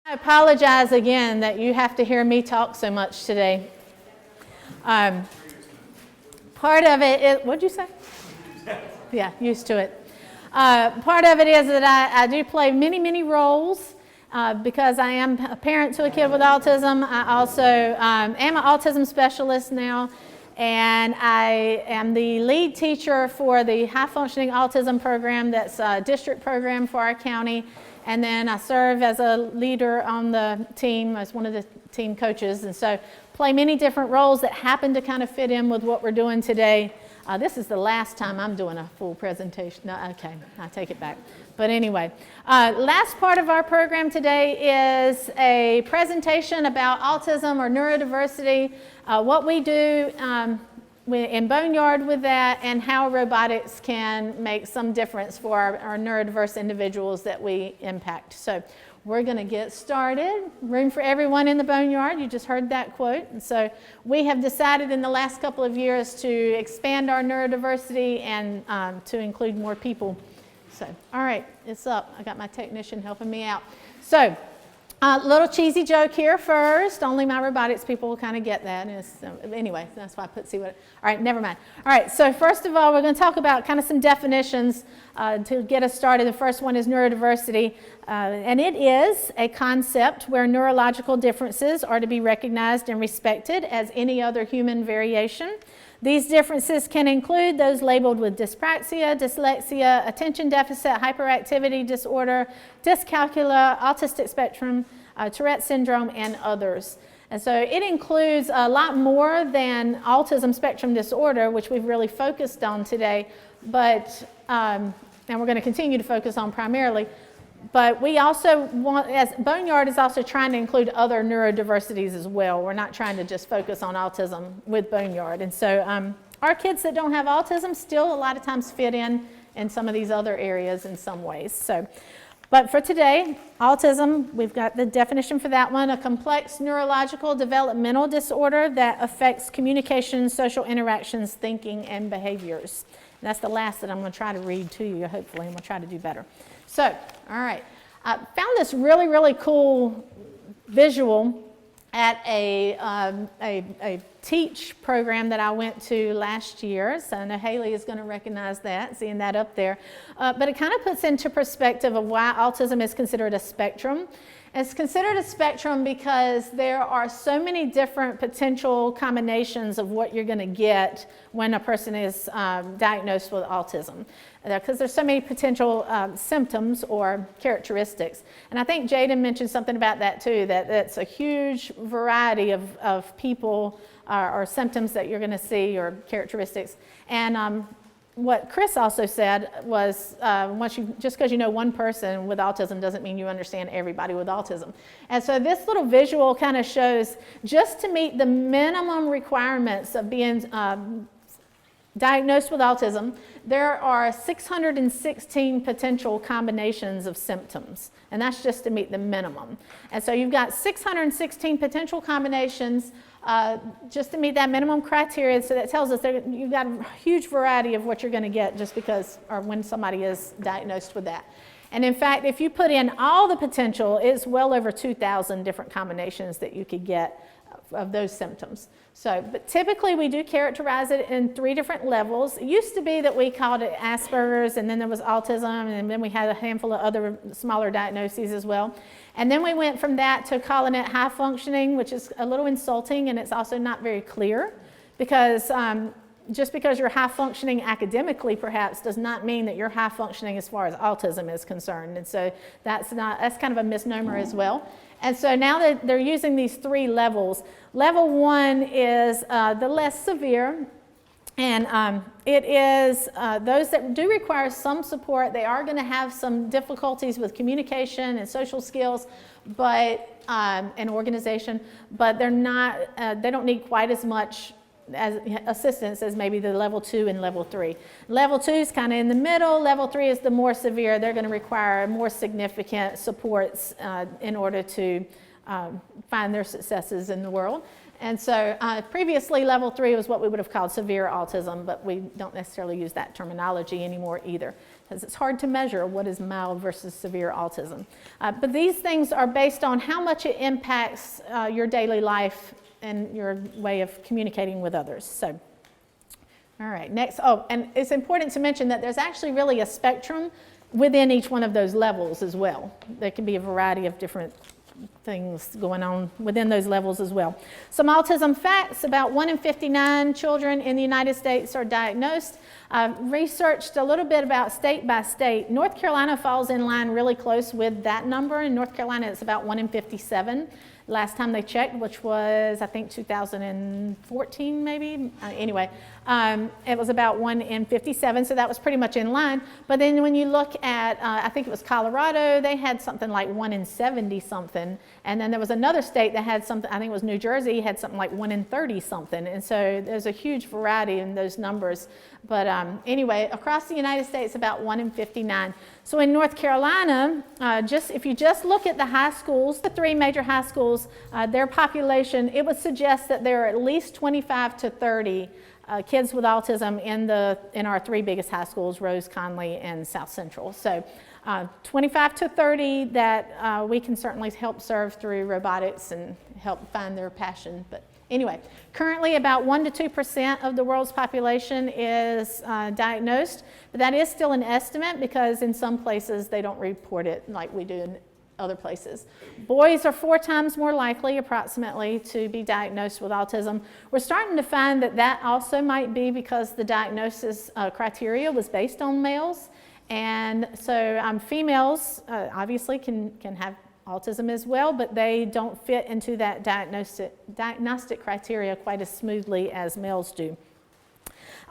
I apologize again that you have to hear me talk so much today. Part of it is, what'd you say? Yeah, used to it. Part of it is that I do play many roles because I am a parent to a kid with autism. I also am an autism specialist now, and I am the lead teacher for the high functioning autism program that's a district program for our county. And then I serve as a leader on the team as one of the team coaches, and so play many different roles that happen to kind of fit in with what we're doing today. This is the last time I'm doing a full presentation. No, okay, I take it back. But anyway, last part of our program today is a presentation about autism or neurodiversity, what we do in Boneyard with that, and how robotics can make some difference for our neurodiverse individuals that we impact. So we're going to get started. Room for everyone in the Boneyard. You just heard that quote. And so we have decided in the last couple of years to expand our neurodiversity and to include more people. So, all right, it's up. I got my technician helping me out. So, little cheesy joke here first. Only my robotics people will kind of get that. Anyway, that's why I put see what. All right, never mind. All right, so first of all, we're going to talk about kind of some definitions to get us started. The first one is neurodiversity, and it is a concept where neurological differences are to be recognized and respected as any other human variation. These differences can include those labeled with dyspraxia, dyslexia, attention deficit hyperactivity disorder, dyscalculia, autistic spectrum, Tourette syndrome, and others. And so it includes a lot more than autism spectrum disorder, which we've really focused on today, but, and we're going to continue to focus on primarily. But we also want, as Boneyard is also trying to include other neurodiversities as well. We're not trying to just focus on autism with Boneyard. And so our kids that don't have autism still a lot of times fit in some of these other areas in some ways. So, but for today, autism, we've got the definition for that one, a complex neurological developmental disorder that affects communication, social interactions, thinking, and behaviors. And that's the last that I'm going to try to read to you, hopefully, and we'll try to do better. So, all right, I found this really cool visual at a teach program that I went to last year. So I know Haley is going to recognize that, seeing that up there. But it kind of puts into perspective of why autism is considered a spectrum. It's considered a spectrum because there are so many different potential combinations of what you're going to get when a person is diagnosed with autism. Because there's so many potential symptoms or characteristics. And I think Jaden mentioned something about that too, that it's a huge variety of people or symptoms that you're going to see or characteristics. And what Chris also said was just because you know one person with autism doesn't mean you understand everybody with autism. And so this little visual kind of shows just to meet the minimum requirements of being diagnosed with autism, there are 616 potential combinations of symptoms, and that's just to meet the minimum. And so you've got 616 potential combinations just to meet that minimum criteria, so that tells us that you've got a huge variety of what you're going to get just because or when somebody is diagnosed with that. And in fact, if you put in all the potential, it's well over 2,000 different combinations that you could get of those symptoms. So, but typically we do characterize it in 3 different levels. It used to be that we called it Asperger's, and then there was autism, and then we had a handful of other smaller diagnoses as well. And then we went from that to calling it high functioning, which is a little insulting, and it's also not very clear because just because you're high functioning academically perhaps does not mean that you're high functioning as far as autism is concerned. And so that's kind of a misnomer as well. And so now that they're using these 3 levels. Level 1 is the less severe, and it is those that do require some support. They are going to have some difficulties with communication and social skills, but and organization, but they're not. They don't need quite as much as assistance as maybe the level 2 and level 3. Level 2 is kind of in the middle. Level 3 is the more severe. They're going to require more significant supports in order to find their successes in the world. And so previously level 3 was what we would have called severe autism, but we don't necessarily use that terminology anymore either. because it's hard to measure what is mild versus severe autism. But these things are based on how much it impacts your daily life and your way of communicating with others. So, all right, next. Oh, and it's important to mention that there's actually really a spectrum within each one of those levels as well. There can be a variety of different things going on within those levels as well. Some autism facts: about 1 in 59 children in the United States are diagnosed. Researched a little bit about state by state. North Carolina falls in line really close with that number. In North Carolina, it's about 1 in 57. Last time they checked, which was, I think, 2014 maybe. Anyway, it was about 1 in 57, so that was pretty much in line. But then when you look at, I think it was Colorado, they had something like 1 in 70 something. And then there was another state that had something, I think it was New Jersey, had something like 1 in 30 something. And so there's a huge variety in those numbers. But anyway, across the United States, about 1 in 59. So in North Carolina, if you just look at the high schools, the 3 major high schools, their population, it would suggest that there are at least 25 to 30 kids with autism in our 3 biggest high schools, Rose, Conley, and South Central. So 25 to 30 that we can certainly help serve through robotics and help find their passion. But anyway, currently about 1 to 2% of the world's population is diagnosed, but that is still an estimate because in some places they don't report it like we do in other places. Boys are 4 times more likely, approximately, to be diagnosed with autism. We're starting to find that that also might be because the diagnosis criteria was based on males. And so females obviously can have autism as well, but they don't fit into that diagnostic criteria quite as smoothly as males do.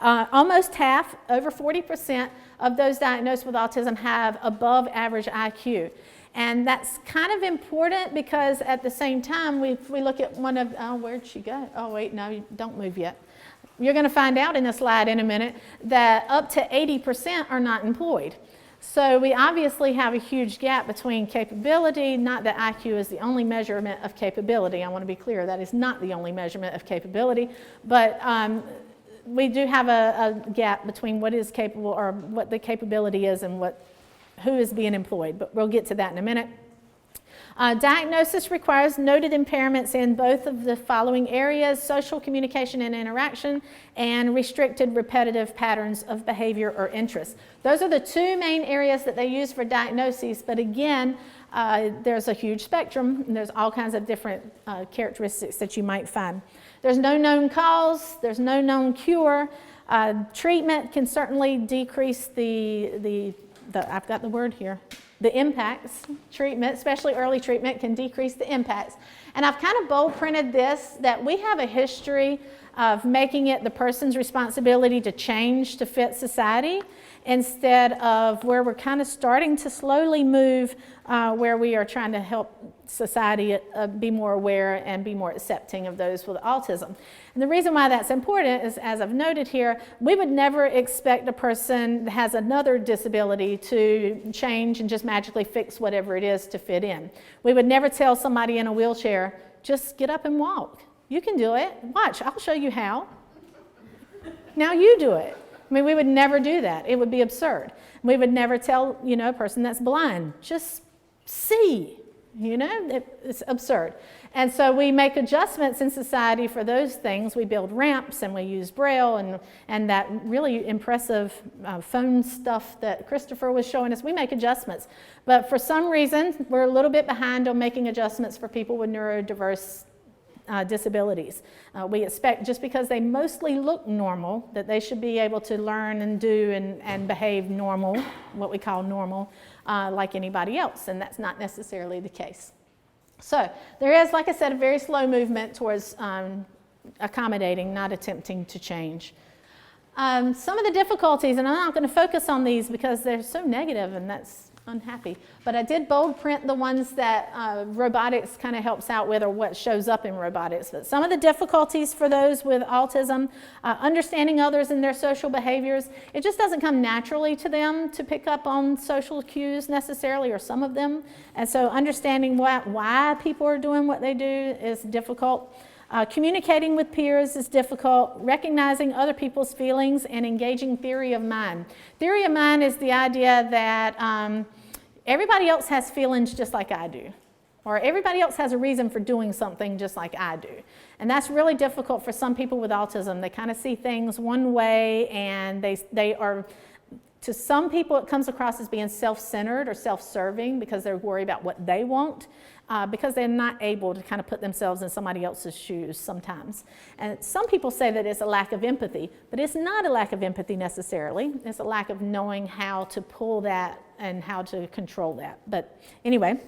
Almost half, over 40% of those diagnosed with autism have above average IQ. And that's kind of important because at the same time, if we look at one of, where'd she go? Oh, wait, no, don't move yet. You're going to find out in a slide in a minute that up to 80% are not employed. So we obviously have a huge gap between capability, not that IQ is the only measurement of capability. I want to be clear, that is not the only measurement of capability, but we do have a gap between what is capable or what the capability is and who is being employed, but we'll get to that in a minute. Diagnosis requires noted impairments in both of the following areas: social communication and interaction, and restricted repetitive patterns of behavior or interest. Those are the 2 main areas that they use for diagnoses, but again, there's a huge spectrum, and there's all kinds of different characteristics that you might find. There's no known cause, there's no known cure. Treatment can certainly decrease I've got the word here, the impacts. Treatment, especially early treatment, can decrease the impacts. And I've kind of bold printed this, that we have a history of making it the person's responsibility to change to fit society, instead of where we're kind of starting to slowly move where we are trying to help society be more aware and be more accepting of those with autism. And the reason why that's important is, as I've noted here, we would never expect a person that has another disability to change and just magically fix whatever it is to fit in. We would never tell somebody in a wheelchair, just get up and walk. You can do it. Watch, I'll show you how. Now you do it. I mean, we would never do that. It would be absurd. We would never tell, a person that's blind, just see. It's absurd. And so we make adjustments in society for those things. We build ramps and we use Braille and that really impressive phone stuff that Christopher was showing us. We make adjustments. But for some reason, we're a little bit behind on making adjustments for people with neurodiverse disabilities. We expect, just because they mostly look normal, that they should be able to learn and do and behave normal, what we call normal, like anybody else, and that's not necessarily the case. So there is, like I said, a very slow movement towards accommodating, not attempting to change. Some of the difficulties, and I'm not going to focus on these because they're so negative and that's unhappy, but I did bold print the ones that robotics kind of helps out with, or what shows up in robotics. But some of the difficulties for those with autism, understanding others and their social behaviors, it just doesn't come naturally to them to pick up on social cues necessarily, or some of them. And so understanding why people are doing what they do is difficult. Communicating with peers is difficult. Recognizing other people's feelings and engaging theory of mind. Theory of mind is the idea that everybody else has feelings just like I do. Or everybody else has a reason for doing something just like I do. And that's really difficult for some people with autism. They kind of see things one way, and they are, to some people it comes across as being self-centered or self-serving because they're worried about what they want, because they're not able to kind of put themselves in somebody else's shoes sometimes. And some people say that it's a lack of empathy, but it's not a lack of empathy necessarily. It's a lack of knowing how to pull that and how to control that. But anyway,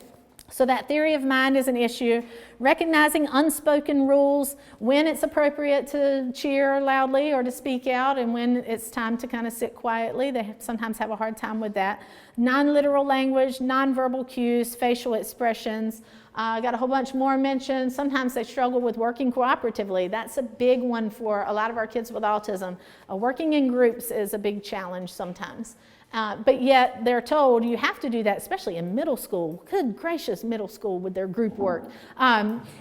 so that theory of mind is an issue. Recognizing unspoken rules, when it's appropriate to cheer loudly or to speak out, and when it's time to kind of sit quietly. They sometimes have a hard time with that. Non-literal language, nonverbal cues, facial expressions. I got a whole bunch more mentioned. Sometimes they struggle with working cooperatively. That's a big one for a lot of our kids with autism. Working in groups is a big challenge sometimes. But yet they're told you have to do that, especially in middle school. Good gracious, middle school with their group work.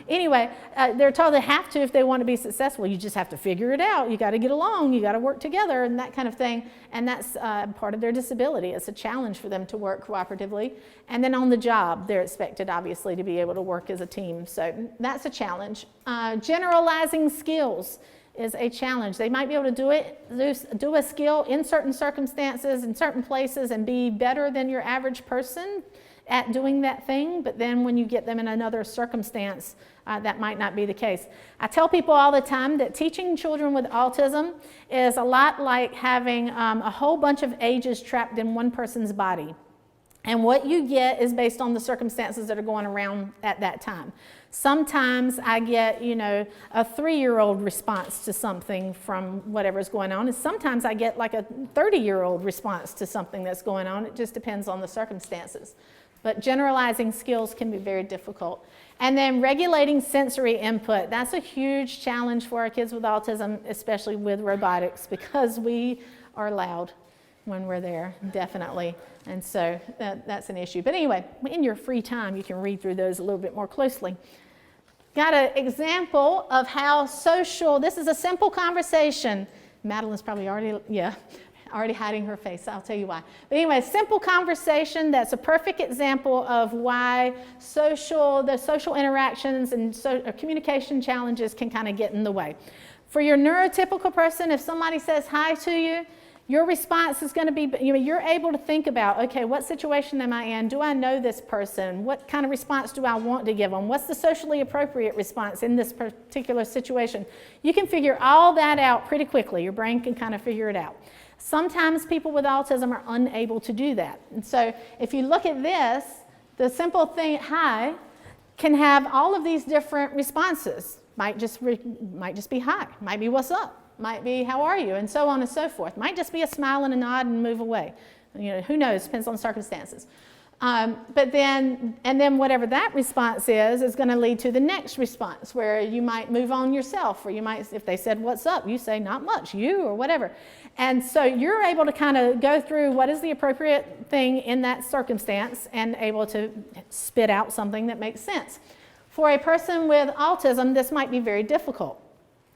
Anyway, they're told they have to if they want to be successful. You just have to figure it out. You got to get along. You got to work together and that kind of thing. And that's part of their disability. It's a challenge for them to work cooperatively. And then on the job, they're expected, obviously, to be able to work as a team. So that's a challenge. Generalizing skills is a challenge. They might be able to do a skill in certain circumstances, in certain places, and be better than your average person at doing that thing, but then when you get them in another circumstance, that might not be the case. I tell people all the time that teaching children with autism is a lot like having a whole bunch of ages trapped in one person's body. And what you get is based on the circumstances that are going around at that time. Sometimes I get, a 3-year-old response to something from whatever's going on, and sometimes I get like a 30-year-old response to something that's going on. It just depends on the circumstances. But generalizing skills can be very difficult. And then regulating sensory input. That's a huge challenge for our kids with autism, especially with robotics, because we are loud when we're there, definitely. And so that's an issue. But anyway, in your free time, you can read through those a little bit more closely. Got an example of how social, this is a simple conversation. Madeline's probably already hiding her face. I'll tell you why. But anyway, simple conversation that's a perfect example of why the social interactions and communication challenges can kind of get in the way. For your neurotypical person, if somebody says hi to you, your response is going to be, you're able to think about, okay, what situation am I in? Do I know this person? What kind of response do I want to give them? What's the socially appropriate response in this particular situation? You can figure all that out pretty quickly. Your brain can kind of figure it out. Sometimes people with autism are unable to do that. And so if you look at this, the simple thing, hi, can have all of these different responses. Might just be hi, might be what's up. Might be, how are you? And so on and so forth. Might just be a smile and a nod and move away. Who knows? Depends on circumstances. But then whatever that response is going to lead to the next response, where you might move on yourself, or you might, if they said, what's up? You say, not much, you, or whatever. And so you're able to kind of go through what is the appropriate thing in that circumstance and able to spit out something that makes sense. For a person with autism, this might be very difficult,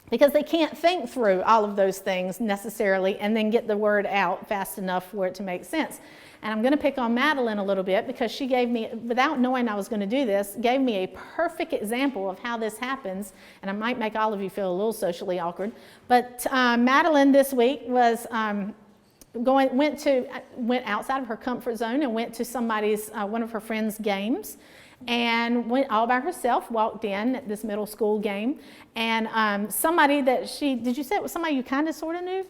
because they can't think through all of those things necessarily and then get the word out fast enough for it to make sense. And I'm going to pick on Madeline a little bit, because she gave me, without knowing I was going to do this, gave me a perfect example of how this happens. And I might make all of you feel a little socially awkward. But Madeline this week was went outside of her comfort zone and went to one of her friends' games. And went all by herself, walked in at this middle school game, and somebody that did you say it was somebody you kind of sort of knew?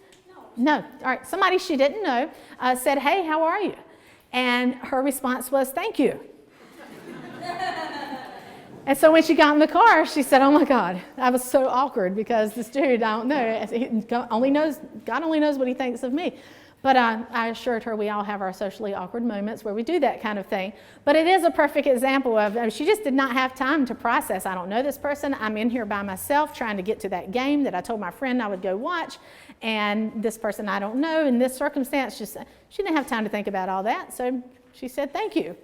No. All right, somebody she didn't know said, hey, how are you? And her response was, thank you. And so when she got in the car, she said, oh my God, I was so awkward, because this dude, I don't know, God only knows what he thinks of me. But I assured her we all have our socially awkward moments where we do that kind of thing. But it is a perfect example of, she just did not have time to process. I don't know this person. I'm in here by myself trying to get to that game that I told my friend I would go watch. And this person I don't know in this circumstance, she didn't have time to think about all that. So she said, thank you,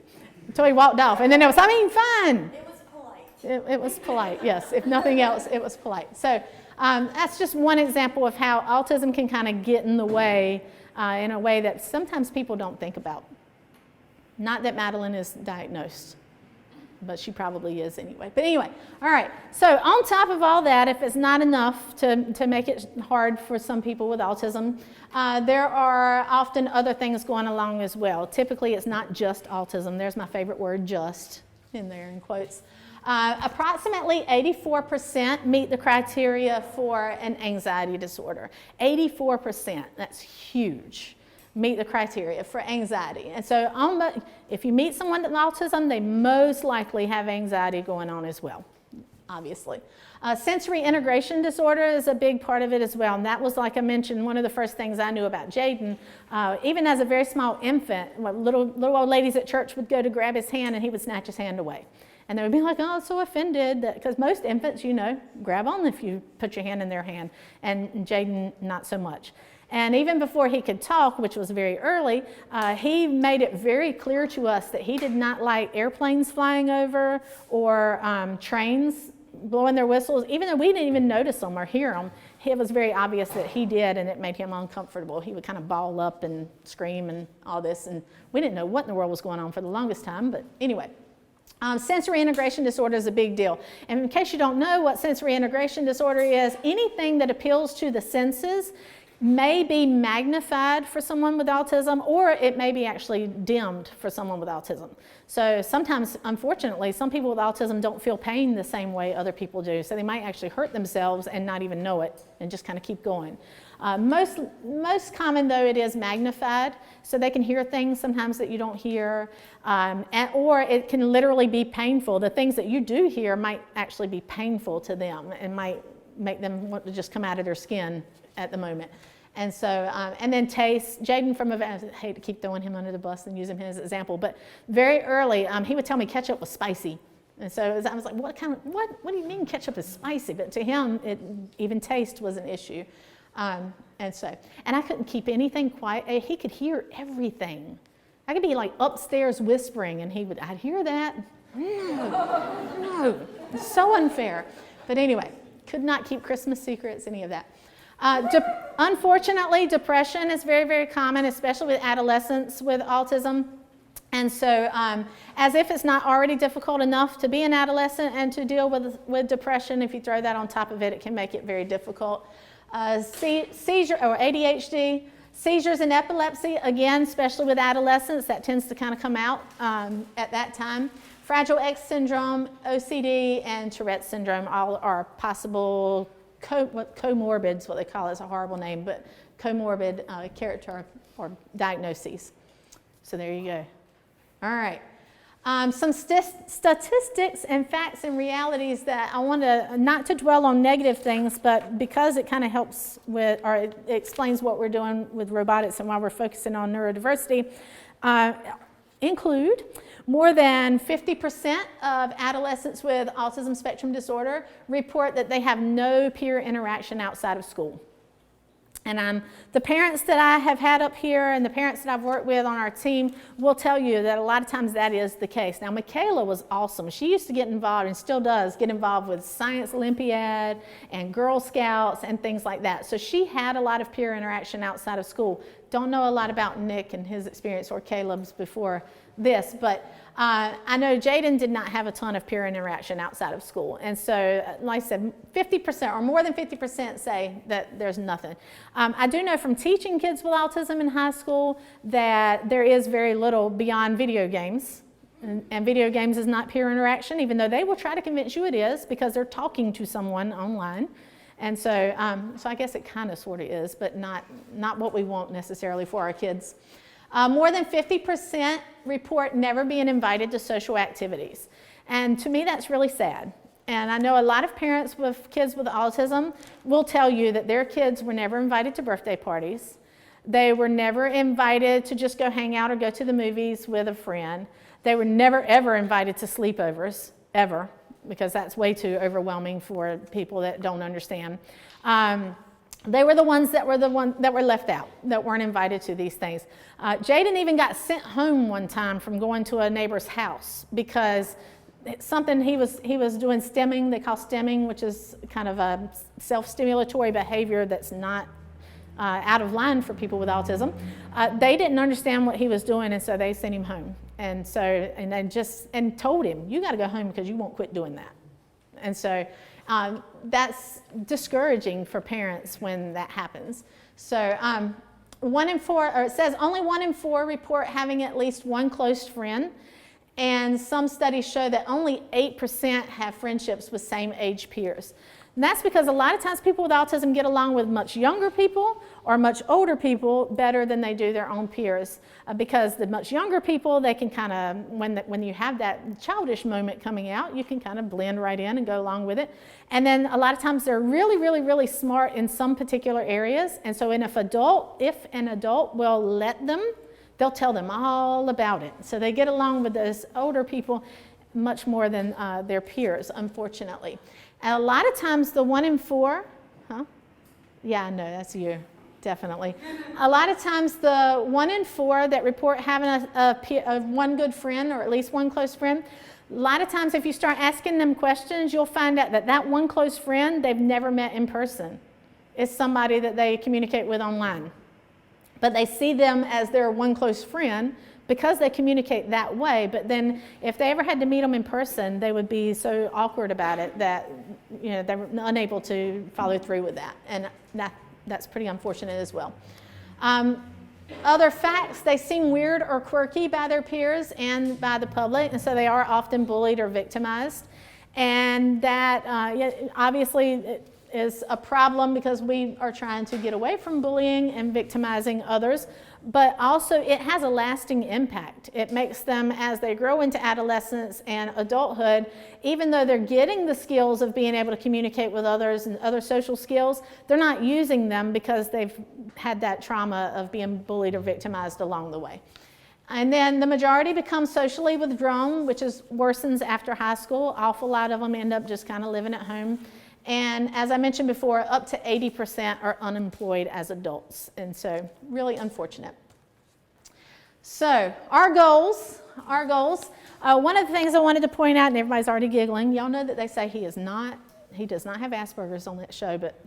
until he walked off. And then it was, fine. It was polite. It was polite, yes. If nothing else, it was polite. So that's just one example of how autism can kind of get in the way in a way that sometimes people don't think about. Not that Madeline is diagnosed, but she probably is anyway. But anyway, all right. So on top of all that, if it's not enough to make it hard for some people with autism, there are often other things going along as well. Typically, it's not just autism. There's my favorite word, just, in there in quotes. Approximately 84% meet the criteria for an anxiety disorder. 84%, that's huge. Meet the criteria for anxiety. And so if you meet someone with autism, they most likely have anxiety going on as well, obviously. Sensory integration disorder is a big part of it as well. And that was, like I mentioned, one of the first things I knew about Jaden. Even as a very small infant, little old ladies at church would go to grab his hand and he would snatch his hand away. And they would be like, oh, I'm so offended, because most infants, grab on if you put your hand in their hand, and Jaden, not so much. And even before he could talk, which was very early, he made it very clear to us that he did not like airplanes flying over or trains blowing their whistles. Even though we didn't even notice them or hear them, it was very obvious that he did, and it made him uncomfortable. He would kind of ball up and scream and all this, and we didn't know what in the world was going on for the longest time, but anyway. Sensory integration disorder is a big deal. And in case you don't know what sensory integration disorder is, anything that appeals to the senses may be magnified for someone with autism, or it may be actually dimmed for someone with autism. So sometimes, unfortunately, some people with autism don't feel pain the same way other people do. So they might actually hurt themselves and not even know it and just kind of keep going. Most common, though, it is magnified, so they can hear things sometimes that you don't hear, or it can literally be painful. The things that you do hear might actually be painful to them and might make them want to just come out of their skin at the moment. And so, and then taste. Jaden I hate to keep throwing him under the bus and use him as an example, but very early, he would tell me ketchup was spicy. And so I was like, what do you mean ketchup is spicy? But to him, even taste was an issue. And I couldn't keep anything quiet. He could hear everything. I could be like upstairs whispering, and I'd hear that. No, it's so unfair. But anyway, could not keep Christmas secrets, any of that. Unfortunately, depression is very, very common, especially with adolescents with autism. And so, as if it's not already difficult enough to be an adolescent and to deal with depression, if you throw that on top of it, it can make it very difficult. Seizure or ADHD, seizures and epilepsy, again, especially with adolescents, that tends to kind of come out at that time. Fragile X syndrome, OCD, and Tourette's syndrome all are possible comorbids, what they call it. It's a horrible name, but comorbid character or diagnoses. So there you go. All right. Some statistics and facts and realities that I want to, not to dwell on negative things, but because it kind of helps with, or it explains what we're doing with robotics and why we're focusing on neurodiversity, include more than 50% of adolescents with autism spectrum disorder report that they have no peer interaction outside of school. And the parents that I have had up here and the parents that I've worked with on our team will tell you that a lot of times that is the case. Now, Michaela was awesome. She used to get involved, and still does, get involved with Science Olympiad and Girl Scouts and things like that. So she had a lot of peer interaction outside of school. Don't know a lot about Nick and his experience or Caleb's before this, but I know Jaden did not have a ton of peer interaction outside of school. And so, like I said, 50% or more than 50% say that there's nothing. I do know from teaching kids with autism in high school that there is very little beyond video games. And video games is not peer interaction, even though they will try to convince you it is because they're talking to someone online. And so, so I guess it kind of sort of is, but not what we want necessarily for our kids. More than 50% report never being invited to social activities. And to me, that's really sad. And I know a lot of parents with kids with autism will tell you that their kids were never invited to birthday parties. They were never invited to just go hang out or go to the movies with a friend. They were never, ever invited to sleepovers, ever, because that's way too overwhelming for people that don't understand. They were the ones that were left out, that weren't invited to these things. Jaden even got sent home one time from going to a neighbor's house because something he was doing stemming, they call stemming, which is kind of a self-stimulatory behavior that's not out of line for people with autism. They didn't understand what he was doing, and so they sent him home. And they told him, you got to go home because you won't quit doing that. And so that's discouraging for parents when that happens. So 1 in 4, or it says only 1 in 4 report having at least one close friend. And some studies show that only 8% have friendships with same age peers. And that's because a lot of times people with autism get along with much younger people or much older people better than they do their own peers. Because the much younger people, they can kind of, when you have that childish moment coming out, you can kind of blend right in and go along with it. And then a lot of times they're really, really, really smart in some particular areas. And so if an adult will let them, they'll tell them all about it. So they get along with those older people much more than their peers, unfortunately. And a lot of times the 1 in 4, Yeah, no, that's you, definitely. A lot of times the 1 in 4 that report having one good friend or at least one close friend, a lot of times if you start asking them questions, you'll find out that one close friend they've never met in person. It's somebody that they communicate with online. But they see them as their one close friend because they communicate that way. But then if they ever had to meet them in person, they would be so awkward about it that they were unable to follow through with that. And that's pretty unfortunate as well. Other facts, they seem weird or quirky by their peers and by the public, and so they are often bullied or victimized. And that obviously is a problem because we are trying to get away from bullying and victimizing others, but also it has a lasting impact. It makes them, as they grow into adolescence and adulthood, even though they're getting the skills of being able to communicate with others and other social skills, they're not using them because they've had that trauma of being bullied or victimized along the way. And then the majority become socially withdrawn, which worsens after high school. An awful lot of them end up just kind of living at home. And as I mentioned before, up to 80% are unemployed as adults. And so really unfortunate. So our goals. One of the things I wanted to point out, and everybody's already giggling, y'all know that they say he does not have Asperger's on that show, but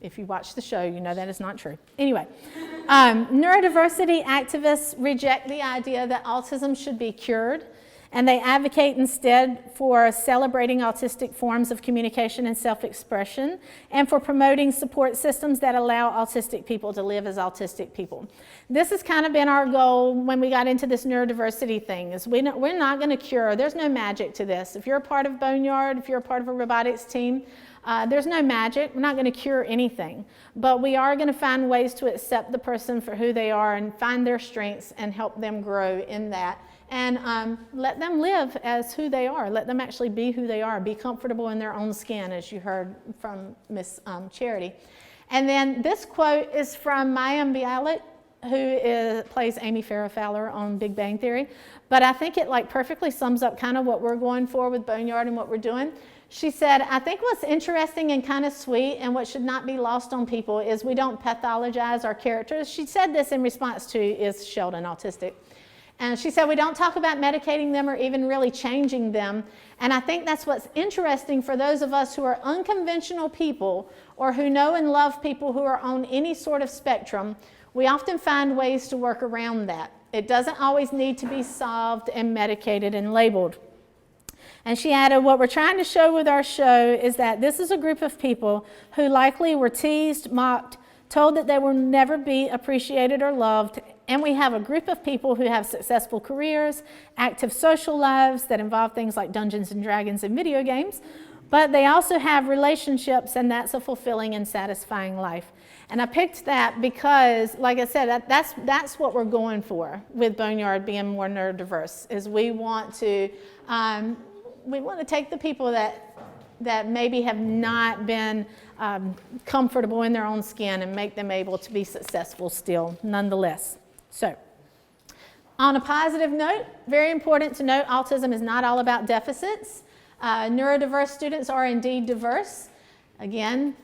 if you watch the show, you know that is not true. Anyway, neurodiversity activists reject the idea that autism should be cured. And they advocate instead for celebrating autistic forms of communication and self-expression and for promoting support systems that allow autistic people to live as autistic people. This has kind of been our goal when we got into this neurodiversity thing, is we're not going to cure. There's no magic to this. If you're a part of Boneyard, if you're a part of a robotics team, there's no magic. We're not going to cure anything. But we are going to find ways to accept the person for who they are and find their strengths and help them grow in that. And let them live as who they are. Let them actually be who they are. Be comfortable in their own skin, as you heard from Miss Charity. And then this quote is from Maya Bialik, who plays Amy Farrah Fowler on Big Bang Theory. But I think it perfectly sums up kind of what we're going for with Boneyard and what we're doing. She said, I think what's interesting and kind of sweet and what should not be lost on people is we don't pathologize our characters. She said this in response to, is Sheldon autistic? And she said, we don't talk about medicating them or even really changing them. And I think that's what's interesting for those of us who are unconventional people or who know and love people who are on any sort of spectrum. We often find ways to work around that. It doesn't always need to be solved and medicated and labeled. And she added, what we're trying to show with our show is that this is a group of people who likely were teased, mocked, told that they will never be appreciated or loved. And we have a group of people who have successful careers, active social lives that involve things like Dungeons and Dragons and video games, but they also have relationships, and that's a fulfilling and satisfying life. And I picked that because, like I said, that's what we're going for with Boneyard being more neurodiverse, is we want to take the people that maybe have not been comfortable in their own skin and make them able to be successful still, nonetheless. So, on a positive note, very important to note, autism is not all about deficits. Neurodiverse students are indeed diverse. Again,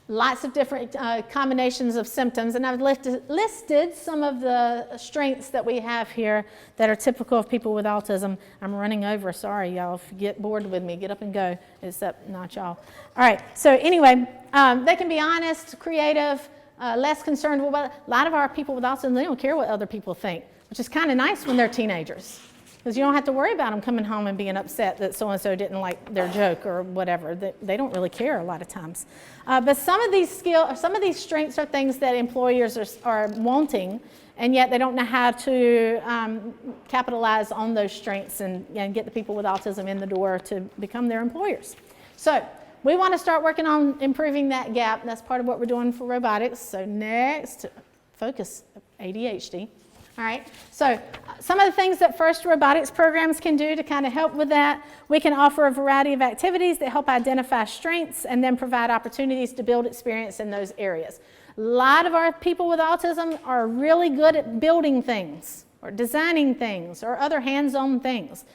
Lots of different combinations of symptoms, and I've listed some of the strengths that we have here that are typical of people with autism. I'm running over, sorry y'all, if you get bored with me, get up and go, except not y'all. All right, so anyway, they can be honest, creative, less concerned. A lot of our people with autism, they don't care what other people think, which is kind of nice when they're teenagers. Because you don't have to worry about them coming home and being upset that so-and-so didn't like their joke or whatever. They don't really care a lot of times. But some of these strengths are things that employers are wanting, and yet they don't know how to capitalize on those strengths and get the people with autism in the door to become their employers. So we want to start working on improving that gap. That's part of what we're doing for robotics. So next, focus, ADHD. All right, so some of the things that FIRST robotics programs can do to kind of help with that, we can offer a variety of activities that help identify strengths and then provide opportunities to build experience in those areas. A lot of our people with autism are really good at building things or designing things or other hands-on things.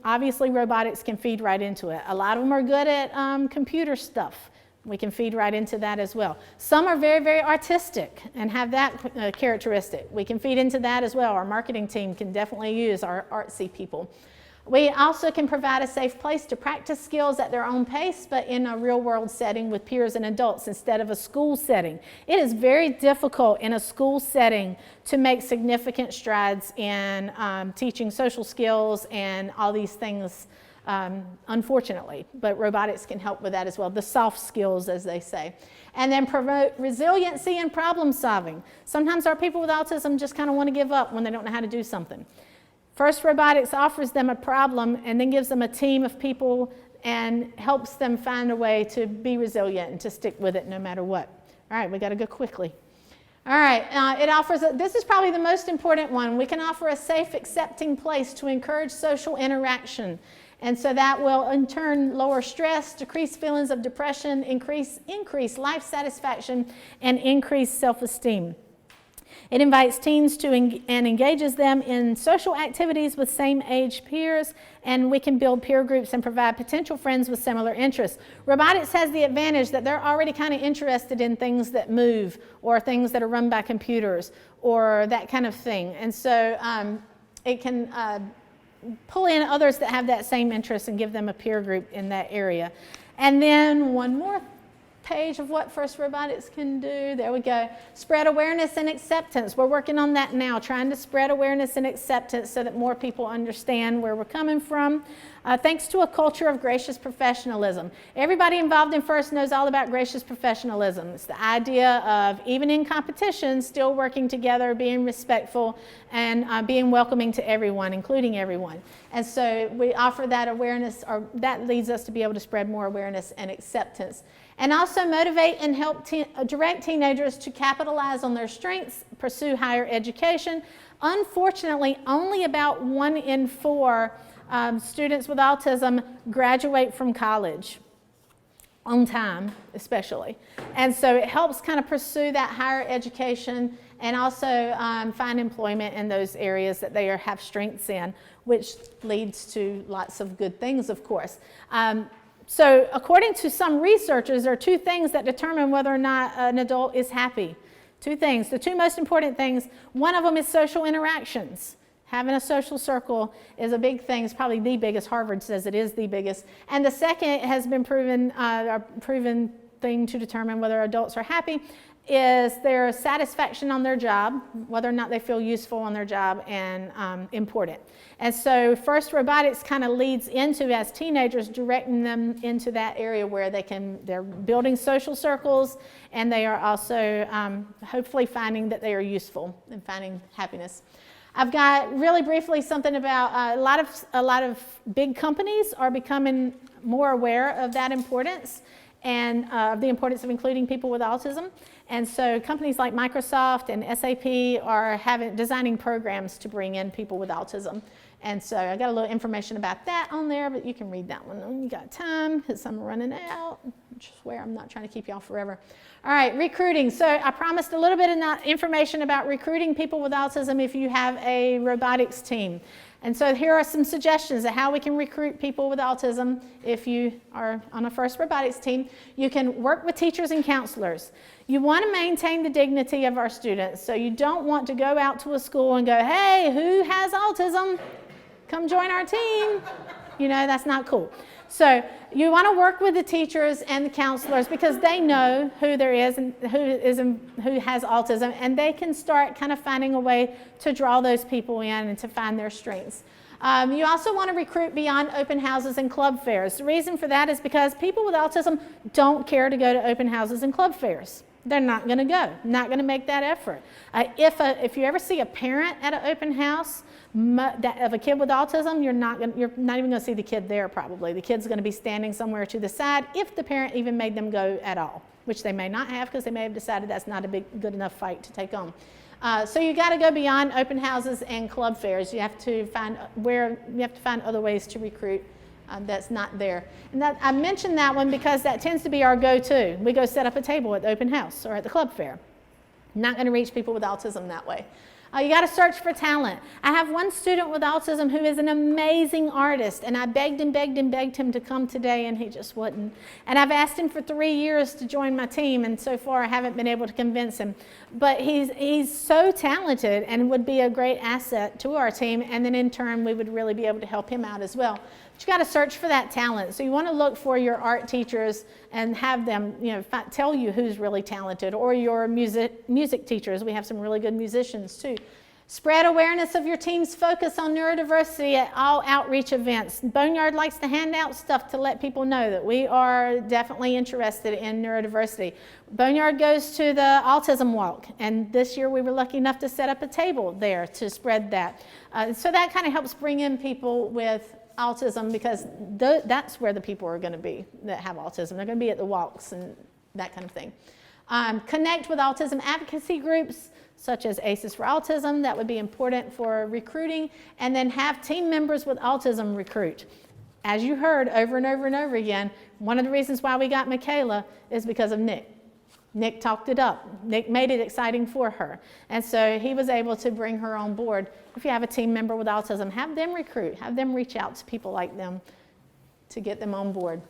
Obviously, robotics can feed right into it. A lot of them are good at computer stuff. We can feed right into that as well. Some are very, very artistic and have that characteristic. We can feed into that as well. Our marketing team can definitely use our artsy people. We also can provide a safe place to practice skills at their own pace, but in a real world setting with peers and adults instead of a school setting. It is very difficult in a school setting to make significant strides in teaching social skills and all these things. Unfortunately, but robotics can help with that as well, the soft skills, as they say. And then promote resiliency and problem solving. Sometimes our people with autism just kind of want to give up when they don't know how to do something. FIRST robotics offers them a problem and then gives them a team of people and helps them find a way to be resilient and to stick with it no matter what. All right, we got to go quickly. All right, it offers, this is probably the most important one. We can offer a safe, accepting place to encourage social interaction. And so that will in turn lower stress, decrease feelings of depression, increase life satisfaction, and increase self-esteem. It invites teens to and engages them in social activities with same age peers, and we can build peer groups and provide potential friends with similar interests. Robotics has the advantage that they're already kind of interested in things that move or things that are run by computers or that kind of thing. And so it can pull in others that have that same interest and give them a peer group in that area. And then one more page of what FIRST Robotics can do. There we go. Spread awareness and acceptance. We're working on that now, trying to spread awareness and acceptance so that more people understand where we're coming from. Thanks to a culture of gracious professionalism. Everybody involved in FIRST knows all about gracious professionalism. It's the idea of, even in competition, still working together, being respectful, and being welcoming to everyone, including everyone. And so we offer that awareness, or that leads us to be able to spread more awareness and acceptance. And also motivate and help direct teenagers to capitalize on their strengths, pursue higher education. Unfortunately, only about 1 in 4 students with autism graduate from college on time, especially. And so it helps kind of pursue that higher education and also find employment in those areas that they have strengths in, which leads to lots of good things, of course. So according to some researchers, there are 2 things that determine whether or not an adult is happy. 2 things, the 2 most important things. One of them is social interactions. Having a social circle is a big thing. It's probably the biggest. Harvard says it is the biggest. And the second has been proven, a proven thing to determine whether adults are happy is their satisfaction on their job, whether or not they feel useful on their job and important. And so FIRST Robotics kind of leads into, as teenagers, directing them into that area where they're building social circles, and they are also hopefully finding that they are useful and finding happiness. I've got really briefly something about a lot of big companies are becoming more aware of that importance and the importance of including people with autism. And so companies like Microsoft and SAP are designing programs to bring in people with autism. And so I got a little information about that on there, but you can read that one when you got time because I'm running out. swear I'm not trying to keep y'all forever. All right, recruiting. So I promised a little bit of information about recruiting people with autism if you have a robotics team. And so here are some suggestions of how we can recruit people with autism if you are on a first robotics team. You can work with teachers and counselors. You want to maintain the dignity of our students. So you don't want to go out to a school and go, hey, who has autism? Come join our team. You know, that's not cool. So you want to work with the teachers and the counselors because they know who there is and who has autism, and they can start kind of finding a way to draw those people in and to find their strengths. You also want to recruit beyond open houses and club fairs. The reason for that is because people with autism don't care to go to open houses and club fairs. They're not going to go, not going to make that effort. If you ever see a parent at an open house of a kid with autism, you're not even going to see the kid there probably. The kid's going to be standing somewhere to the side if the parent even made them go at all, which they may not have because they may have decided that's not a good enough fight to take on. So you got to go beyond open houses and club fairs. You have to find other ways to recruit that's not there. And I mentioned that one because that tends to be our go-to. We go set up a table at the open house or at the club fair. Not going to reach people with autism that way. You got to search for talent. I have one student with autism who is an amazing artist, and I begged and begged and begged him to come today, and he just wouldn't. And I've asked him for 3 years to join my team, and so far I haven't been able to convince him. But he's so talented and would be a great asset to our team, and then in turn we would really be able to help him out as well. But you got to search for that talent. So you want to look for your art teachers and have them, tell you who's really talented, or your music teachers. We have some really good musicians too. Spread awareness of your team's focus on neurodiversity at all outreach events. Boneyard likes to hand out stuff to let people know that we are definitely interested in neurodiversity. Boneyard goes to the Autism Walk, and this year we were lucky enough to set up a table there to spread that. So that kind of helps bring in people with autism because that's where the people are going to be that have autism. They're going to be at the walks and that kind of thing. Connect with autism advocacy groups such as ACEs for Autism. That would be important for recruiting. And then have team members with autism recruit. As you heard over and over and over again, one of the reasons why we got Michaela is because of Nick. Nick talked it up. Nick made it exciting for her. And so he was able to bring her on board. If you have a team member with autism, have them recruit. Have them reach out to people like them to get them on board.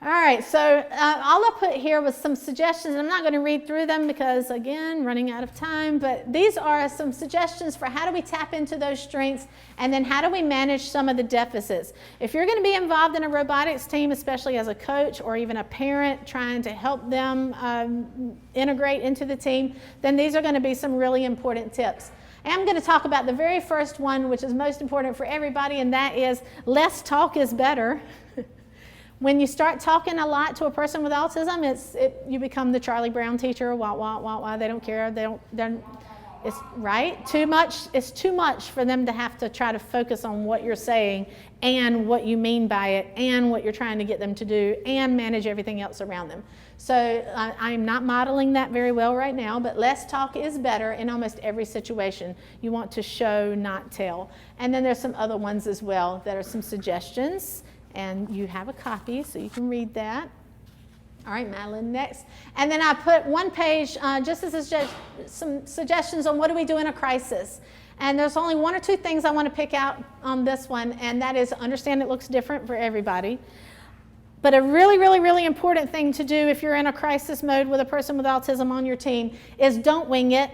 All right, so all I put here was some suggestions. I'm not going to read through them because, again, running out of time, but these are some suggestions for how do we tap into those strengths and then how do we manage some of the deficits. If you're going to be involved in a robotics team, especially as a coach or even a parent trying to help them integrate into the team, then these are going to be some really important tips. And I'm going to talk about the very first one, which is most important for everybody, and that is less talk is better. When you start talking a lot to a person with autism, you become the Charlie Brown teacher. Wah, wah, wah, wah. They don't care. It's right. Too much. It's too much for them to have to try to focus on what you're saying and what you mean by it and what you're trying to get them to do and manage everything else around them. So I'm not modeling that very well right now, but less talk is better in almost every situation. You want to show, not tell. And then there's some other ones as well that are some suggestions. And you have a copy, so you can read that. All right, Madeline, next. And then I put one page just as some suggestions on what do we do in a crisis. And there's only one or two things I want to pick out on this one, and that is understand it looks different for everybody. But a really, really, really important thing to do if you're in a crisis mode with a person with autism on your team is don't wing it.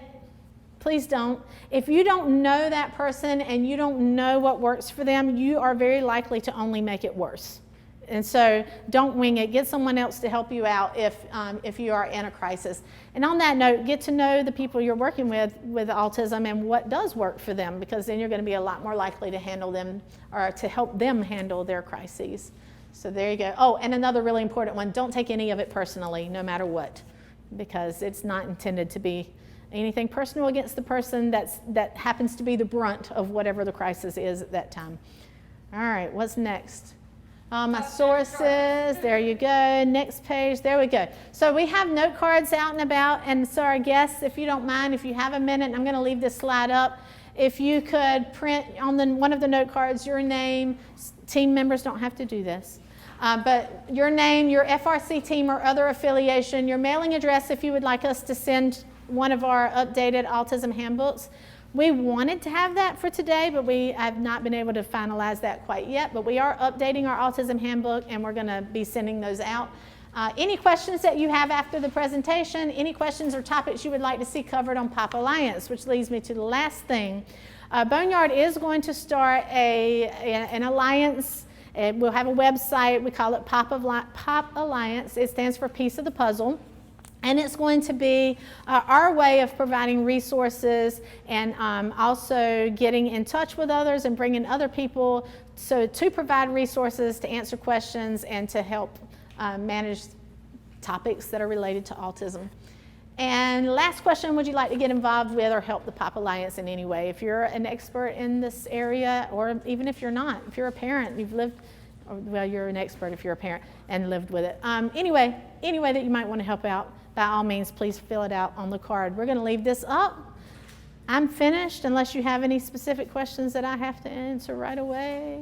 Please don't. If you don't know that person and you don't know what works for them, you are very likely to only make it worse. And so don't wing it. Get someone else to help you out if you are in a crisis. And on that note, get to know the people you're working with autism and what does work for them, because then you're going to be a lot more likely to handle them or to help them handle their crises. So there you go. Oh, and another really important one, don't take any of it personally, no matter what, because it's not intended to be anything personal against the person that happens to be the brunt of whatever the crisis is at that time. All right, what's next? My sources, there you go. Next page, there we go. So we have note cards out and about, and so our guests, if you don't mind, if you have a minute, I'm going to leave this slide up. If you could print on one of the note cards your name, team members don't have to do this. But your name, your FRC team or other affiliation, your mailing address if you would like us to send one of our updated autism handbooks. We wanted to have that for today, but we have not been able to finalize that quite yet. But we are updating our autism handbook, and we're going to be sending those out. Any questions that you have after the presentation, any questions or topics you would like to see covered on POP Alliance, which leads me to the last thing. Boneyard is going to start an alliance. We'll have a website. We call it POP Alliance. It stands for Piece of the Puzzle. And it's going to be our way of providing resources and also getting in touch with others and bringing other people to provide resources, to answer questions, and to help manage topics that are related to autism. And last question, would you like to get involved with or help the POP Alliance in any way? If you're an expert in this area, or even if you're not, if you're a parent, you've lived, well, you're an expert if you're a parent and lived with it. Anyway, any way that you might want to help out, by all means, please fill it out on the card. We're going to leave this up. I'm finished unless you have any specific questions that I have to answer right away.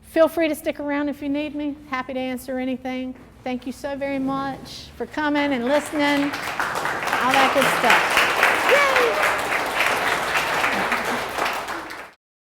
Feel free to stick around if you need me. Happy to answer anything. Thank you so very much for coming and listening, all that good stuff.